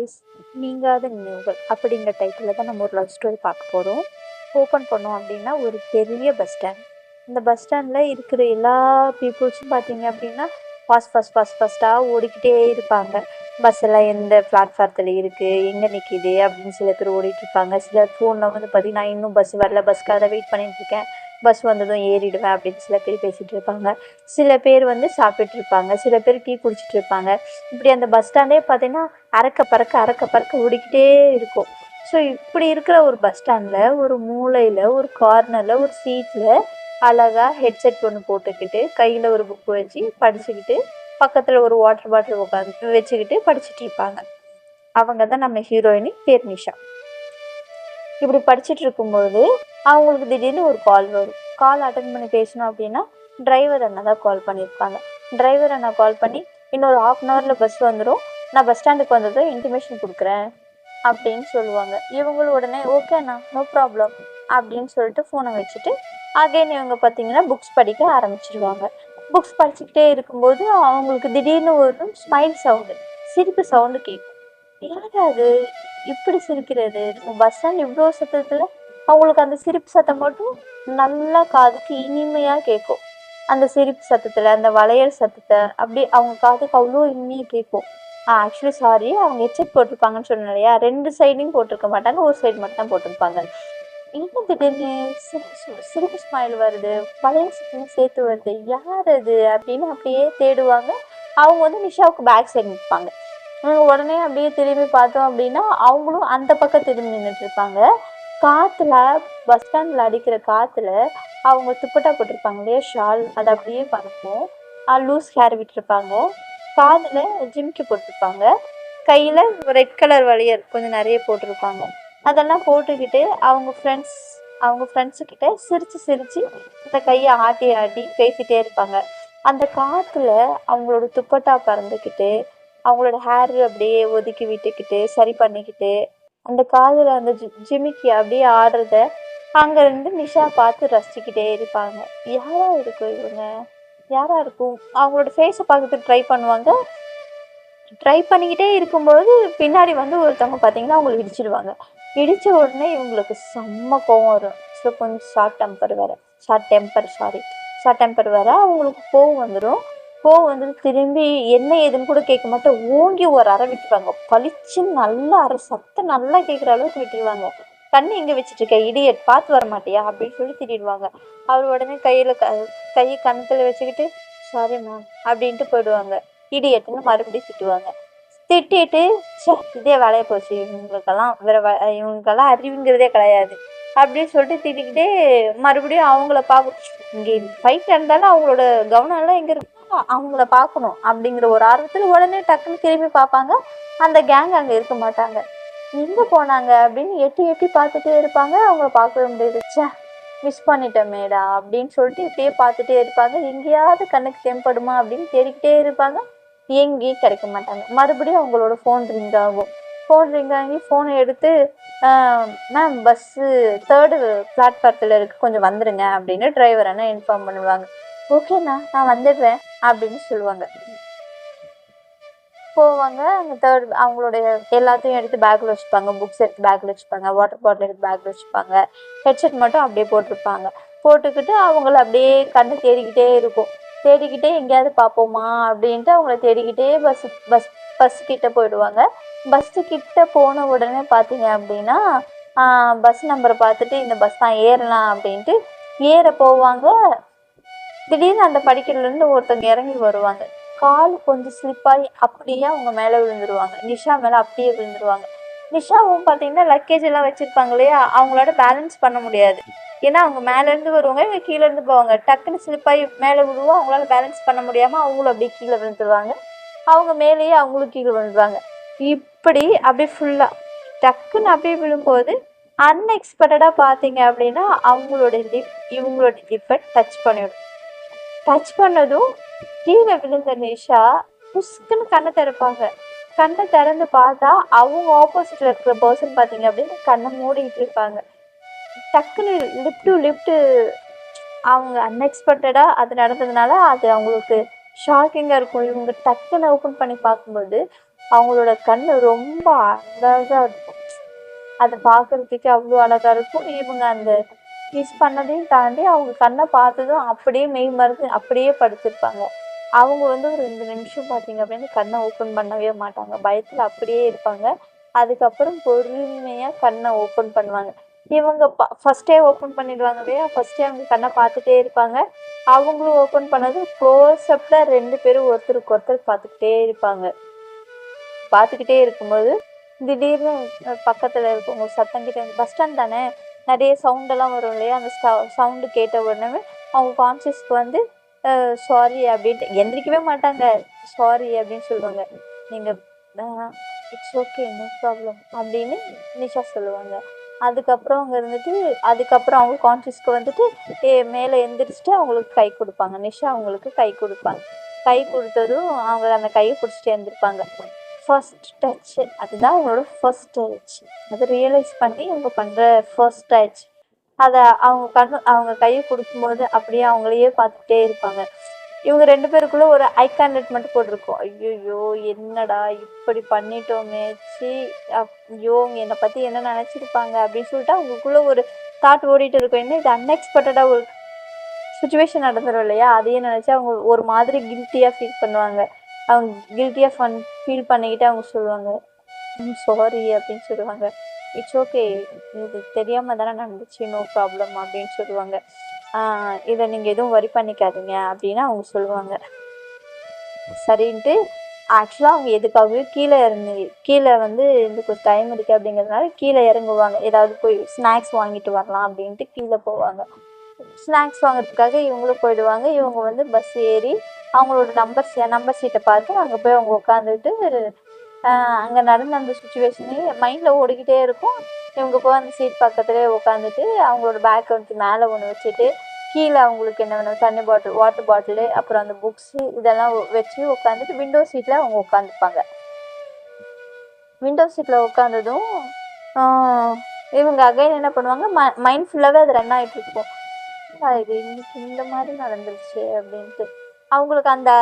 Stories நீங்காத நினைவுகள் அப்படிங்கிற டைட்டில் தான் நம்ம ஒரு லவ் ஸ்டோரி பார்க்க போகிறோம். ஓப்பன் பண்ணோம் அப்படின்னா ஒரு பெரிய பஸ் ஸ்டாண்ட். இந்த பஸ் ஸ்டாண்டில் இருக்கிற எல்லா பீப்புள்ஸும் பார்த்தீங்க அப்படின்னா ஃபஸ்ட்டாக ஓடிக்கிட்டே இருப்பாங்க. பஸ் எல்லாம் எந்த பிளாட்ஃபாரத்தில் இருக்குது, எங்கே நிற்கிது அப்படின்னு சில பேர் ஓடிட்டுருப்பாங்க. சில ஃபோனில் வந்து பார்த்தீங்கன்னா இன்னும் பஸ் வரல, பஸ்க்காக வெயிட் பண்ணிட்டுருக்கேன், பஸ் வந்ததும் ஏறிடுவேன் அப்படின்னு சில பேர் பேசிகிட்டு இருப்பாங்க. சில பேர் வந்து சாப்பிட்டுட்டு இருப்பாங்க, சில பேர் டீ குடிச்சிட்டு இருப்பாங்க. இப்படி அந்த பஸ் ஸ்டாண்டே பார்த்தீங்கன்னா அறக்க பறக்க ஓடிக்கிட்டே இருக்கும். ஸோ இப்படி இருக்கிற ஒரு பஸ் ஸ்டாண்டில் ஒரு மூலையில் ஒரு கார்னரில் ஒரு சீட்டில் அழகாக ஹெட்செட் ஒன்று போட்டுக்கிட்டு கையில் ஒரு புக்கு வச்சு படிச்சுக்கிட்டு பக்கத்தில் ஒரு வாட்டர் பாட்டில் உட்காந்து வச்சுக்கிட்டு படிச்சுட்டு இருப்பாங்க. அவங்க தான் நம்ம ஹீரோயினி, பேர் நிஷா. இப்படி படிச்சுட்டு இருக்கும்போது அவங்களுக்கு திடீர்னு ஒரு கால் வரும். கால் அட்டன் பண்ணி பேசணும் அப்படின்னா டிரைவர் அண்ணா தான் கால் பண்ணியிருப்பாங்க. டிரைவர் அண்ணா கால் பண்ணி இன்னொரு 1/2 hour பஸ் வந்துடும், நான் பஸ் ஸ்டாண்டுக்கு வந்ததும் இன்டிமேஷன் கொடுக்குறேன் அப்படின்னு சொல்லுவாங்க. இவங்களும் உடனே ஓகே அண்ணா, நோ ப்ராப்ளம் அப்படின்னு சொல்லிட்டு ஃபோனை வச்சுட்டு அகைன் இவங்க பார்த்தீங்கன்னா புக்ஸ் படிக்க ஆரம்பிச்சிருவாங்க. புக்ஸ் படிச்சுக்கிட்டே இருக்கும்போது அவங்களுக்கு திடீர்னு ஒரு ஸ்மைல் சவுண்டு, சிரிப்பு சவுண்டு கேட்கும். யார் அது இப்படி சிரிக்கிறது? பஸ் ஸ்டாண்ட் இவ்வளோ சத்தத்தில் அவங்களுக்கு அந்த சிரிப்பு சத்தம் மட்டும் நல்லா காதுக்கு இனிமையாக கேட்கும். அந்த சிரிப்பு சத்தத்தில் அந்த வளையல் சத்தத்தை அப்படி அவங்க காதுக்கு அவ்வளோ இனிமையாக கேட்கும். ஆக்சுவலி சாரி, அவங்க ஹெட்செட் போட்டிருப்பாங்கன்னு சொன்னேன் இல்லையா, 2 சைடையும் போட்டிருக்க மாட்டாங்க, ஒரு சைடு மட்டும் தான் போட்டிருப்பாங்க. என்ன திடீர்னு சிரிப்பு ஸ்மைல் வருது, வளையல் சத்தம் சேர்த்து வருது, யார் அது அப்படின்னு அப்படியே தேடுவாங்க. அவங்க வந்து நிஷாவுக்கு பேக் சைடு நிற்பாங்க. உடனே அப்படியே திரும்பி பார்த்தோம் அப்படின்னா அவங்களும் அந்த பக்கம் திரும்பி நின்றுட்டு இருப்பாங்க. காற்றுல, பஸ் ஸ்டாண்டில் அடிக்கிற காற்றுல அவங்க துப்பட்டா போட்டிருப்பாங்க இல்லையா, ஷால், அது அப்படியே பறக்கும். லூஸ் ஹேர் விட்டுருப்பாங்க, காதில் ஜிம்கி போட்டிருப்பாங்க, கையில் ரெட் கலர் வளையல் கொஞ்சம் நிறைய போட்டிருப்பாங்க. அதெல்லாம் போட்டுக்கிட்டு அவங்க ஃப்ரெண்ட்ஸுக்கிட்ட சிரித்து இந்த கையை ஆட்டி ஆட்டி பேசிகிட்டே இருப்பாங்க. அந்த காற்றுல அவங்களோட துப்பட்டா பறந்துக்கிட்டு அவங்களோட ஹேர் அப்படியே ஒதுக்கி விட்டுக்கிட்டு சரி பண்ணிக்கிட்டு அந்த காதில் அந்த ஜிமிக்கி அப்படியே ஆடுறத அங்கேருந்து நிஷா பார்த்து ரசிச்சுக்கிட்டே இருப்பாங்க. யாரா இருக்கும் இவங்க, யாரா இருக்கும்? அவங்களோட ஃபேஸை பார்க்கறதுக்கு ட்ரை பண்ணுவாங்க. ட்ரை பண்ணிக்கிட்டே இருக்கும்போது பின்னாடி வந்து ஒருத்தவங்க பார்த்தீங்கன்னா அவங்களை இடிச்சிடுவாங்க. இடித்த உடனே இவங்களுக்கு செம்ம கோவம் வரும். ஸோ கொஞ்சம் ஷார்ட் டெம்பர் வர அவங்களுக்கு கோவம் வந்துடும். கோவம் வந்து திரும்பி என்ன ஏதுன்னு கூட கேட்க மாட்டேன், ஓங்கி ஒரு அறை விட்டுருவாங்க. பளிச்சுன்னு நல்லா அரை சத்தம் நல்லா கேட்குற அளவுக்கு விட்டுருவாங்க. கண்ணு எங்கே வச்சுட்ருக்க இடியட், பார்த்து வர மாட்டியா அப்படின்னு சொல்லி திட்டிடுவாங்க. அவர் உடனே கையை கணத்தில் வச்சுக்கிட்டு சாரி மேம் அப்படின்ட்டு போயிடுவாங்க. இடியட்டுன்னு மறுபடியும் திட்டுவாங்க. திட்டிட்டு இதே வேலையை போச்சு, இவங்களுக்கெல்லாம் அறிவுங்கிறதே கிடையாது அப்படின்னு சொல்லிட்டு திட்டிக்கிட்டே மறுபடியும் அவங்கள பார்க்கணும். இங்கே ஃபைட் இருந்தாலும் அவங்களோட கவனம் எல்லாம் எங்கே இருக்கும், அவங்கள பார்க்கணும் அப்படிங்கிற ஒரு ஆர்வத்தில் உடனே டக்குன்னு திரும்பி பார்ப்பாங்க. அந்த கேங் அங்கே இருக்க மாட்டாங்க. எங்கே போனாங்க அப்படின்னு எட்டி பார்த்துட்டே இருப்பாங்க. அவங்கள பார்க்கவே முடியாது. மிஸ் பண்ணிட்டோமேடா அப்படின்னு சொல்லிட்டு இப்படியே பார்த்துட்டே இருப்பாங்க. எங்கேயாவது கண்ணுக்கு தென்படுமா அப்படின்னு தேடிக்கிட்டே இருப்பாங்க. எங்கேயும் கிடைக்க மாட்டாங்க. மறுபடியும் அவங்களோட ஃபோன் ரிங் ஆகும். ஃபோனை எடுத்து மேம் பஸ்ஸு 3rd பிளாட்ஃபாரத்தில் இருக்குது, கொஞ்சம் வந்துடுங்க அப்படின்னு டிரைவர் அண்ணா இன்ஃபார்ம் பண்ணுவாங்க. ஓகேண்ணா நான் வந்துடுறேன் அப்படின்னு சொல்லுவாங்க. போவாங்க. அந்த 3rd அவங்களுடைய எல்லாத்தையும் எடுத்து பேக்கில் வச்சுப்பாங்க. புக்ஸ் எடுத்து பேக்கில் வச்சுப்பாங்க, வாட்டர் பாட்டில் எடுத்து பேக்கில் வச்சுப்பாங்க. ஹெட்செட் மட்டும் அப்படியே போட்டிருப்பாங்க. போட்டுக்கிட்டு அவங்கள அப்படியே கண்ணு தேடிக்கிட்டே எங்கேயாவது பார்ப்போமா அப்படின்ட்டு அவங்கள தேடிக்கிட்டே பஸ் கிட்ட போயிடுவாங்க. பஸ்ஸு கிட்ட போன உடனே பார்த்தீங்க அப்படின்னா பஸ் நம்பரை பார்த்துட்டு இந்த பஸ் தான் ஏறலாம் அப்படின்ட்டு ஏற போவாங்க. திடீர்னு அந்த படிக்கட்டுலேருந்து ஒருத்தவங்க இறங்கி வருவாங்க. கால் கொஞ்சம் ஸ்லிப்பாகி அப்படியே அவங்க மேலே விழுந்துருவாங்க. நிஷா மேலே அப்படியே விழுந்துருவாங்க. நிஷாவும் பார்த்தீங்கன்னா லக்கேஜ் எல்லாம் வச்சுருப்பாங்க இல்லையா, அவங்களோட பேலன்ஸ் பண்ண முடியாது. ஏன்னா அவங்க மேலேருந்து வருவாங்க, இவங்க கீழேருந்து போவாங்க. டக்குன்னு ஸ்லிப்பாகி மேலே விழுவோம், அவங்களால பேலன்ஸ் பண்ண முடியாமல் அவங்களும் அப்படியே கீழே விழுந்துருவாங்க. அவங்க மேலேயே அவங்களும் கீழே விழுந்துருவாங்க. இப்படி அப்படியே ஃபுல்லாக டக்குன்னு அப்படியே விழும்போது அன்எக்ஸ்பெக்டடாக பார்த்தீங்க அப்படின்னா அவங்களோட இவங்களோட லிப்பை டச் பண்ணிவிடும். டச் பண்ணதும் கீழே விழுந்த நிஷா புஷ்குன்னு கண்ணை திறப்பாங்க. கண்ணை திறந்து பார்த்தா அவங்க ஆப்போசிட்ல இருக்கிற பர்சன் பார்த்தீங்க அப்படின்னு கண்ணை மூடிட்டு இருப்பாங்க. டக்குன்னு லிஃப்ட் அவங்க அன்எக்ஸ்பெக்டடாக அது நடந்ததுனால அது அவங்களுக்கு ஷாக்கிங்காக இருக்கும். இவங்க டக்குன்னு ஓப்பன் பண்ணி பார்க்கும்போது அவங்களோட கண்ணு ரொம்ப அழகா இருக்கும். அதை பார்க்கறதுக்கு அவ்வளோ அழகா இருக்கும். இவங்க அந்த கிஸ் பண்ணதையும் தாண்டி அவங்க கண்ணை பார்த்ததும் அப்படியே மெய் மறந்து அப்படியே படுத்திருப்பாங்க. அவங்க வந்து ஒரு 2 நிமிஷம் பார்த்தீங்க அப்படின்னா கண்ணை ஓப்பன் பண்ணவே மாட்டாங்க. பயத்துல அப்படியே இருப்பாங்க. அதுக்கப்புறம் பொறுமையா கண்ணை ஓப்பன் பண்ணுவாங்க. இவங்க ஃபர்ஸ்டே ஓப்பன் பண்ணிடுவாங்க இல்லையா? ஃபர்ஸ்டே அவங்க கண்ணை பார்த்துட்டே இருப்பாங்க. அவங்களும் ஓப்பன் பண்ணது க்ளோஸ்அப்ல 2 பேரும் ஒருத்தருக்கு ஒருத்தர் பார்த்துக்கிட்டே இருக்கும்போது திடீர்னு பக்கத்துல இருக்கவங்க சத்தம் கிட்ட பஸ் ஸ்டாண்ட் தானே, நிறைய சவுண்டெல்லாம் வரும் இல்லையா? அந்த சவுண்டு கேட்ட உடனே அவங்க கான்சியஸ்க்கு வந்து சாரி அப்படின்ட்டு எந்திரிக்கவே மாட்டாங்க. சாரி அப்படின்னு சொல்லுவாங்க. நீங்கள் இட்ஸ் ஓகே, நோ ப்ராப்ளம் அப்படின்னு நிஷா சொல்லுவாங்க. அதுக்கப்புறம் அவங்க இருந்துட்டு அதுக்கப்புறம் அவங்க கான்சியஸ்க்கு வந்துட்டு மேலே எந்திரிச்சிட்டு அவங்களுக்கு கை கொடுப்பாங்க. நிஷா அவங்களுக்கு கை கொடுப்பாங்க. கை கொடுத்ததும் அவங்க அந்த கையை பிடிச்சிட்டு எழுந்திருப்பாங்க. ஃபர்ஸ்ட் டச், அதுதான் அவங்களோட ஃபர்ஸ்ட் டச். அதை ரியலைஸ் பண்ணி இவங்க பண்ணுற ஃபர்ஸ்ட் டச். அதை அவங்க கையை கொடுக்கும்போது அப்படியே அவங்களையே பார்த்துட்டே இருப்பாங்க. இவங்க 2 பேருக்குள்ள ஒரு ஐ கான்டாக்ட் மட்டும் போட்டிருக்கோம். ஐயோ என்னடா இப்படி பண்ணிட்டோமே, சி ஐயோ என்னை பற்றி என்ன நினச்சிருப்பாங்க அப்படின்னு சொல்லிட்டு அவங்களுக்குள்ள ஒரு தாட் ஓடிட்டு இருக்கும். என்ன இது அன்எக்ஸ்பெக்டடாக ஒரு சுச்சுவேஷன் நடந்துடும் இல்லையா? அதையே நினச்சி அவங்க ஒரு மாதிரி கில்ட்டியாக ஃபீல் பண்ணுவாங்க. அவங்க கில்ட்டியாக ஃபீல் பண்ணிக்கிட்டு அவங்க சொல்லுவாங்க சாரி அப்படின்னு சொல்லுவாங்க. இட்ஸ் ஓகே, இது தெரியாமல் தானே நடந்துச்சு, நோ ப்ராப்ளம் அப்படின்னு சொல்லுவாங்க. இதை நீங்கள் எதுவும் வரி பண்ணிக்காதீங்க அப்படின்னு அவங்க சொல்லுவாங்க. சரின்ட்டு ஆக்சுவலாக அவங்க எதுக்காகவே கீழே வந்து இதுக்கு ஒரு டைம் இருக்குது அப்படிங்கிறதுனால கீழே இறங்குவாங்க. ஏதாவது போய் ஸ்நாக்ஸ் வாங்கிட்டு வரலாம் அப்படின்ட்டு கீழே போவாங்க. ஸ்நாக்ஸ் வாங்குறதுக்காக இவங்களும் போயிடுவாங்க. இவங்க வந்து பஸ் ஏறி அவங்களோட நம்பர் சீட்டை பார்த்து அங்கே போய் அவங்க உட்காந்துட்டு அங்கே நடந்த அந்த சுச்சுவேஷனே மைண்டில் ஓடிக்கிட்டே இருக்கும். இவங்க போய் அந்த சீட் பக்கத்துலேயே உட்காந்துட்டு அவங்களோட பேக் வந்து மேலே ஒன்று வச்சுட்டு கீழே அவங்களுக்கு என்ன வேணும், தண்ணி பாட்டில், வாட்டர் பாட்டிலு, அப்புறம் அந்த புக்ஸு இதெல்லாம் வச்சு உட்காந்துட்டு விண்டோ சீட்டில் அவங்க உட்காந்துப்பாங்க. விண்டோ சீட்டில் உட்காந்ததும் இவங்க அகைன் என்ன பண்ணுவாங்க, மைண்ட் ஃபுல்லாகவே அது ரன் ஆகிட்டு இருக்கும். இது இன்னைக்கு இந்த மாதிரி நடந்துருச்சு அப்படின்ட்டு அவங்களுக்கு அந்த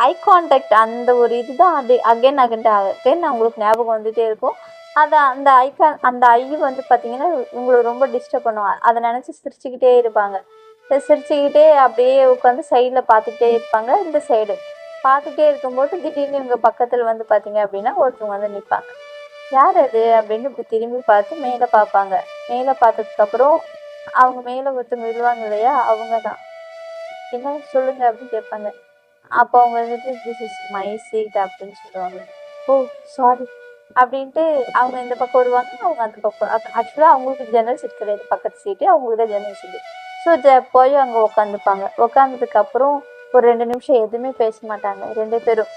ஐ கான்டாக்ட் அந்த ஒரு இதுதான் அது அகைன் அவங்களுக்கு ஞாபகம் வந்துகிட்டே இருக்கும். அதை அந்த ஐ வந்து பார்த்திங்கன்னா உங்களை ரொம்ப டிஸ்டர்ப் பண்ணுவாங்க. அதை நினச்சி சிரிச்சுக்கிட்டே இருப்பாங்க. சிரிச்சுக்கிட்டே அப்படியே உட்காந்து சைடில் பார்த்துக்கிட்டே இருப்பாங்க. இந்த சைடு பார்த்துக்கிட்டே இருக்கும்போது திடீர்னு இவங்க பக்கத்தில் வந்து பார்த்திங்க அப்படின்னா ஒருத்தவங்க வந்து நிற்பாங்க. யார் அது அப்படின்னு இப்படி திரும்பி பார்த்து மேலே பார்ப்பாங்க. மேலே பார்த்ததுக்கப்புறம் அவங்க மேலே ஒருத்தவங்க விழுவாங்க இல்லையா, அவங்க தான். என்ன சொல்லுங்க அப்படின்னு கேட்பாங்க. அப்போ அவங்க வந்துட்டு திஸ் இஸ் மை சீட் அப்படின்னு சொல்லுவாங்க. ஓ சாரி அப்படின்ட்டு அவங்க இந்த பக்கம் வருவாங்க, அவங்க அந்த பக்கம். ஆக்சுவலாக அவங்களுக்கு ஜன்னல் சீட் கிடையாது, பக்கத்து சீட்டு அவங்களுக்கு தான் ஜன்னல் சீட்டு. ஸோ போய் அங்கே உட்காந்துப்பாங்க. உட்காந்ததுக்கப்புறம் ஒரு 2 நிமிஷம் எதுவுமே பேச மாட்டாங்க 2 பேரும்.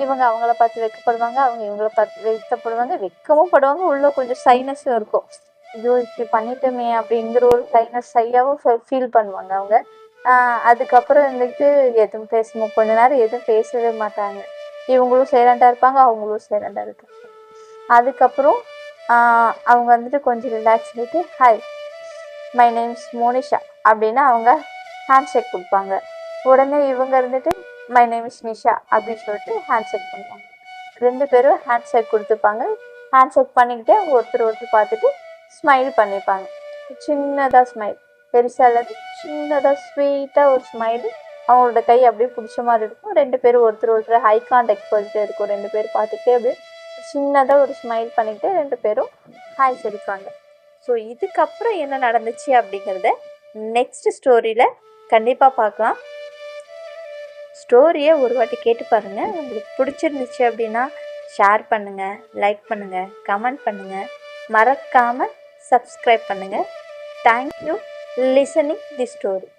இவங்க அவங்கள பார்த்து வெக்கப்படுவாங்க, அவங்க இவங்கள பார்த்து வெக்கப்படுவாங்க, வெக்கமும் படுவாங்க. உள்ள கொஞ்சம் சைனஸும் இருக்கும். ஐயோ இப்படி பண்ணிட்டோமே அப்படிங்கிற ஒரு சையாவும் ஃபீல் பண்ணுவாங்க அவங்க. அதுக்கப்புறம் வந்துட்டு எதுவும் கொஞ்ச நேரம் எதுவும் பேசவே மாட்டாங்க. இவங்களும் சைலண்டாக இருப்பாங்க, அவங்களும் சைலண்டாக இருப்பாங்க. அதுக்கப்புறம் அவங்க வந்துட்டு கொஞ்சம் ரிலாக்ஸ் ஆகிட்டு ஹாய் மை நேம்ஸ் மோனிஷா அப்படின்னு அவங்க ஹேண்ட் ஷேக் கொடுப்பாங்க. உடனே இவங்க இருந்துட்டு மை நேம் இஸ் நிஷா அப்படின்னு சொல்லிட்டு ஹேண்ட் ஷேக் பண்ணுவாங்க. 2 பேரும் ஹேண்ட் ஷேக் கொடுத்துப்பாங்க. ஹேண்ட் ஷேக் பண்ணிக்கிட்டே அவங்க ஒருத்தர் பார்த்துட்டு ஸ்மைல் பண்ணிப்பாங்க. சின்னதாக ஸ்மைல், பெருசாக இல்லாது, சின்னதாக ஸ்வீட்டாக ஒரு ஸ்மைலு. அவங்களோட கை அப்படியே பிடிச்ச மாதிரி இருக்கும். 2 பேரும் ஒருத்தர் ஹை கான்டாக்ட் பண்ணிட்டே இருக்கும். 2 பேர் பார்த்துட்டே அப்படியே சின்னதாக ஒரு ஸ்மைல் பண்ணிக்கிட்டு 2 பேரும் ஹாய் சொல்லிப்பாங்க. ஸோ இதுக்கப்புறம் என்ன நடந்துச்சு அப்படிங்கிறத நெக்ஸ்ட் ஸ்டோரியில் கண்டிப்பாக பார்க்கலாம். ஸ்டோரியை ஒரு வாட்டி கேட்டு பாருங்கள். உங்களுக்கு பிடிச்சிருந்துச்சு அப்படின்னா ஷேர் பண்ணுங்கள், லைக் பண்ணுங்கள், கமெண்ட் பண்ணுங்கள், மறக்காமல் சப்ஸ்கிரைப் பண்ணுங்கள். Thank you listening the story.